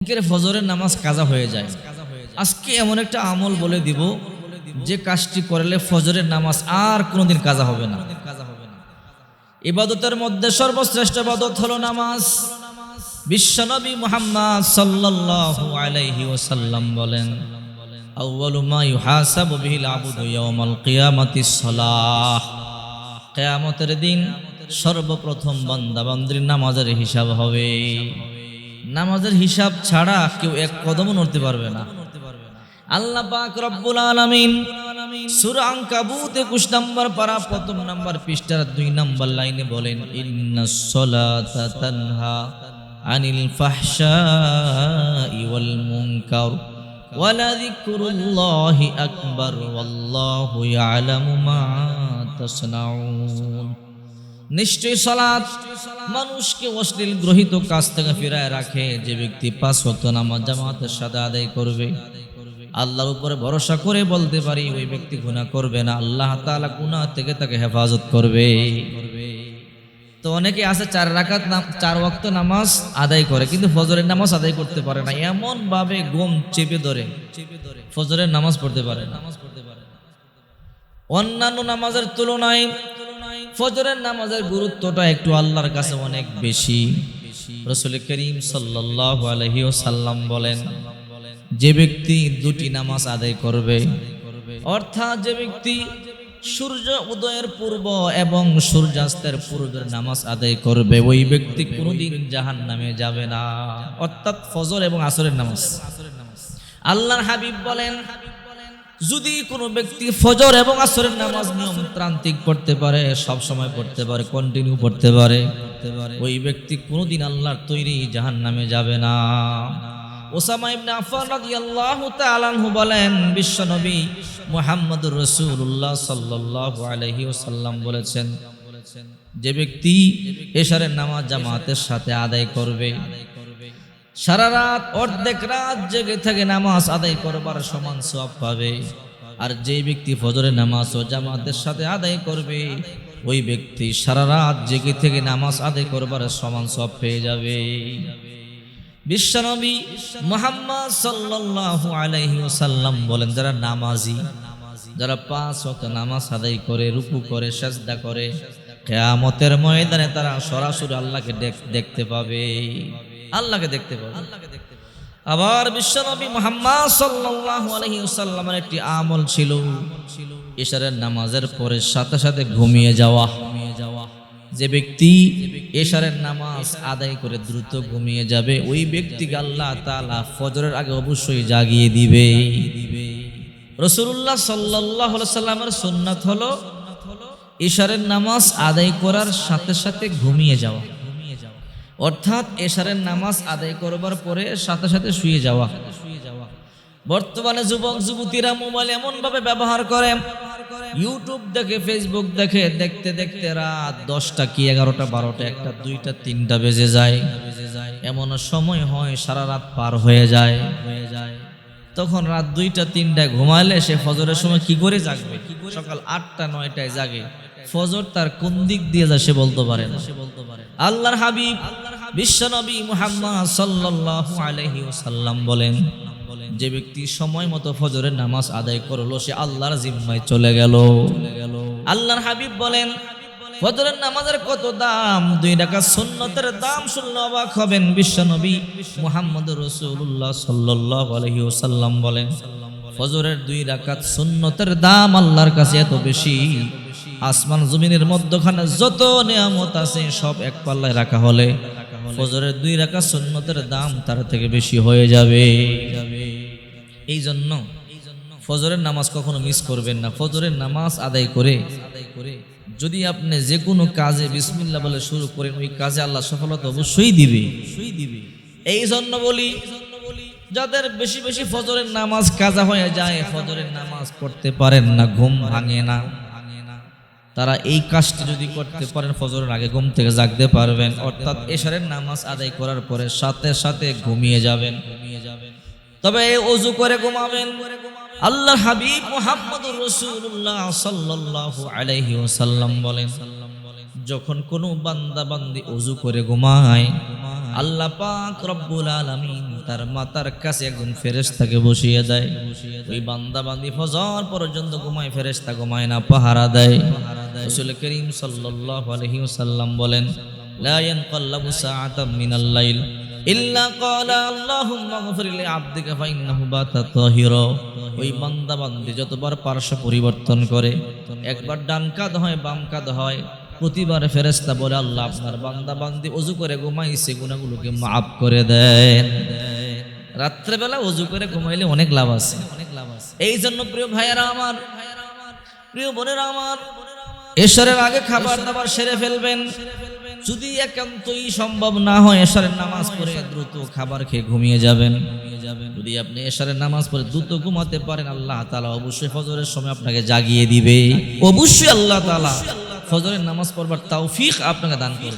ফজরের নামাজ কাজা হয়ে যায়। আজকে এমন একটা আমল বলে দিব যে কাজটি করলে ফজরের নামাজ আর কোনোদিন কাজা হবে না। ইবাদতের মধ্যে সর্বশ্রেষ্ঠ ইবাদত হলো নামাজ। বিশ্বনবী মুহাম্মদ সাল্লাল্লাহু আলাইহি ওয়াসাল্লাম বলেন, আউয়ালু মা ইউহাসাবু বিহিল আবদু ইয়াউমাল কিয়ামাতিস সালাহ। কিয়ামতের দিন সর্বপ্রথম বান্দা বান্দির নামাজের হিসাব হবে। নামাজের হিসাব ছাড়া কেউ এক কদমও নড়তে পারবে না। আল্লাহ পাক রব্বুল আলামিন সূরা আনকাবুত 21 নম্বর পারা প্রথম নম্বর পৃষ্ঠার 2 নম্বর লাইনে বলেন, ইন্নাস সালাতা তানহা আনিল ফাহশাই ওয়াল মুনকার ওয়ালা যিকরুল্লাহি আকবার ওয়াল্লাহু ইয়ালামু মা তাসনাউন। নিশ্চয় সালাত মানুষকে অশ্লীল গ্রহিত কাজ থেকে ফিরায় রাখে। যে ব্যক্তি 5 ওয়াক্ত নামাজ জামাতের সাথে আদায় করবে, আল্লাহর উপরে ভরসা করে বলতে পারি ওই ব্যক্তি গুনাহ করবে না। আল্লাহ তাআলা গুনাহ থেকে তাকে হেফাজত করবে। তো অনেকে আছে 4 রাকাত 4 ওয়াক্ত নামাজ আদায় করে কিন্তু ফজরের নামাজ আদায় করতে পারে না। এমন ভাবে ঘুম চেপে ধরে ফজরের নামাজ পড়তে পারে না। অন্যান্য নামাজের তুলনায় ফজরের নামাজের গুরুত্বটা একটু আল্লাহর কাছে অনেক বেশি। রাসূল করিম সাল্লাল্লাহু আলাইহি ওয়াসাল্লাম বলেন, যে ব্যক্তি 2টি নামাজ আদায় করবে, অর্থাৎ যে ব্যক্তি সূর্য উদয়ের পূর্ব এবং সূর্যাস্তের পূর্বের নামাজ আদায় করবে, ওই ব্যক্তি কোনোদিন জাহান্নামে যাবে না। অর্থাৎ ফজর এবং আসরের নামাজ। আল্লাহর হাবিব বলেন, যদি কোনো ব্যক্তি ফজর এবং আসরের নামাজ নিয়মতান্ত্রিক পড়তে পারে, সব সময় পড়তে পারে, কন্টিনিউ পড়তে পারে, ওই ব্যক্তি কোনোদিন আল্লাহর তৈরি জাহান্নামে যাবে না। ওসামা ইবনে আফফান রাদিয়াল্লাহু তাআলা আনহু বলেন, বিশ্বনবী মুহাম্মদুর রাসূলুল্লাহ সাল্লাল্লাহু আলাইহি ওয়াসাল্লাম বলেছেন, যে ব্যক্তি এশারের নামাজ জামাতের সাথে আদায় করবে, সারা রাত অর্ধেক রাত জেগে থেকে নামাজ আদায় করবার সমান সওয়াব পাবে। আর যে ব্যক্তি ফজরের নামাজ ও জামাতের সাথে আদায় করবে, ওই ব্যক্তি সারা রাত জেগে থেকে নামাজ আদায় করবার সমান সওয়াব পেয়ে যাবে। বিশ্বনবী মুহাম্মদ সাল্লাল্লাহু আলাইহি ওয়াসাল্লাম বলেন, যারা নামাজি, যারা 5 ওয়াক্ত নামাজ আদায় করে, রুকু করে, সিজদা করে, কিয়ামতের ময়দানে তারা সরাসরি আল্লাহকে দেখতে পাবে। আল্লাহকে দেখতে পাবে। আবার বিশ্বনবী মুহাম্মদ সাল্লাল্লাহু আলাইহি ওয়াসাল্লামের একটি আমল ছিল, ইশারের নামাজের পরে সাথে সাথে ঘুমিয়ে যাওয়া। যে ব্যক্তি ইশারের নামাজ আদায় করে দ্রুত ঘুমিয়ে যাবে, ওই ব্যক্তিকে আল্লাহ তাআলা ফজরের আগে অবশ্যই জাগিয়ে দিবে। রাসূলুল্লাহ সাল্লাল্লাহু আলাইহি ওয়াসাল্লামের সুন্নাত হলো ইশারের নামাজ আদায় করার সাথে সাথে ঘুমিয়ে যাওয়া, অর্থাৎ এশারের নামাজ আদায় করবার পরে সাথে সাথে শুয়ে যাওয়া। বর্তমানে যুবক যুবতীরা মোবাইল এমন ভাবে ব্যবহার করে, ইউটিউব দেখে, ফেসবুক দেখে, দেখতে দেখতে রাত 10টা কি 11টা 12টা 1টা 2টা 3টা বেজে যায়। এমন সময় হয় সারা রাত পার হয়ে যায়। তখন রাত 2টা 3টায় ঘুমালে সে ফজরের সময় কি করে জাগবে? সকাল 8টা 9টায় জাগে। ফজর তার কোন দিক দিয়ে যায় সে বলতে পারে না। আল্লাহর হাবিব বিশ্বনবী মুহাম্মদ সাল্লাল্লাহু আলাইহি ওয়াসাল্লাম বলেন, যে ব্যক্তি সময় মতো ফজরের নামাজ আদায় করলো, সে আল্লাহর জিম্মায় চলে গেল। আল্লাহর হাবিব বলেন, ফজরের নামাজের কত দাম! 2 রাকাত সুন্নতের দাম শুনলে অবাক হবেন। বিশ্বনবী মুহাম্মদুর রাসূলুল্লাহ সাল্লাল্লাহু আলাইহি ওয়াসাল্লাম বলেন, ফজরের 2 রাকাত সুন্নতের দাম আল্লাহর কাছে এত বেশি, আসমান জমিনের মধ্যখানে যত নিয়ামত আছে সব এক পাল্লায় রাখা হলে ফজরের 2 রাকাত সুন্নতের দাম তার থেকে বেশি হয়ে যাবে। এই জন্য ফজরের নামাজ কখনো মিস করবেন না। ফজরের নামাজ আদায় করে যদি আপনি যে কোনো কাজে বিসমিল্লাহ বলে শুরু করেন, ওই কাজে আল্লাহ সফলতা অবশ্যই দিবে। এই জন্য বলি, যাদের বেশি বেশি ফজরের নামাজ কাজা হয়ে যায়, ফজরের নামাজ পড়তে পারেন না, ঘুম ভাঙে না, তারা এই কাজটি যদি করতে পারেন ফজরের আগে ঘুম থেকে জাগতে পারবেন। অর্থাৎ এশারের নামাজ আদায় করার পরে সাথে সাথে ঘুমিয়ে যাবেন। তবে ওযু করে ঘুমাবেন। আল্লাহর হাবিব মুহাম্মদুর রাসূলুল্লাহ সাল্লাল্লাহু আলাইহি ওয়াসাল্লাম বলেন, যখন কোনো বান্দা বান্দি ওযু করে ঘুমায়, আল্লাহ পাক রব্বুল আলামিন তার মাথার কাছে একজন ফেরেশতাকে বসিয়ে দেয়। ওই বান্দা বান্দি ফজর পর্যন্ত ঘুমায়, ফেরেশতা ঘুমায় না, পাহারা দেয়। রাসূল করিম সাল্লাল্লাহু আলাইহি ওয়াসাল্লাম বলেন, লা ইয়ানকাল্লাবু সাআতাম মিনাল লাইল ইল্লা ক্বালা আল্লাহুম্মা গফির লি আবদিকা ফাইন্নাহু বাতা তাহিরা। ওই বান্দা বান্দি যতবার পার্শ্ব পরিবর্তন করে, একবার ডান কাঁধ হয়, বাম কাঁধ হয়, প্রতিবার ফেরেশতা বলে, আল্লাহ আপনার বান্দা বান্দি ওযু করে ঘুমাইছে, গুনাহগুলোকে মাফ করে দেন। রাত্রেবেলা ওযু করে ঘুমাইলে অনেক লাভ আছে। এই জন্য প্রিয় ভাইয়েরা আমার, প্রিয় বোনেরা আমার, এশারের আগে খাবার দাবার সেরে ফেলবেন। যদি একান্তই সম্ভব না হয়, এশারের নামাজ পড়ে দ্রুত খাবার খেয়ে ঘুমিয়ে যাবেন। যদি আপনি এশারের নামাজ পড়ে দ্রুত ঘুমাতে পারেন, আল্লাহ তাআলা অবশ্যই ফজরের সময় আপনাকে জাগিয়ে দিবে। অবশ্যই আল্লাহ তাআলা ফজরের নামাজ পড়বার তৌফিক আপনাকে দান করবে।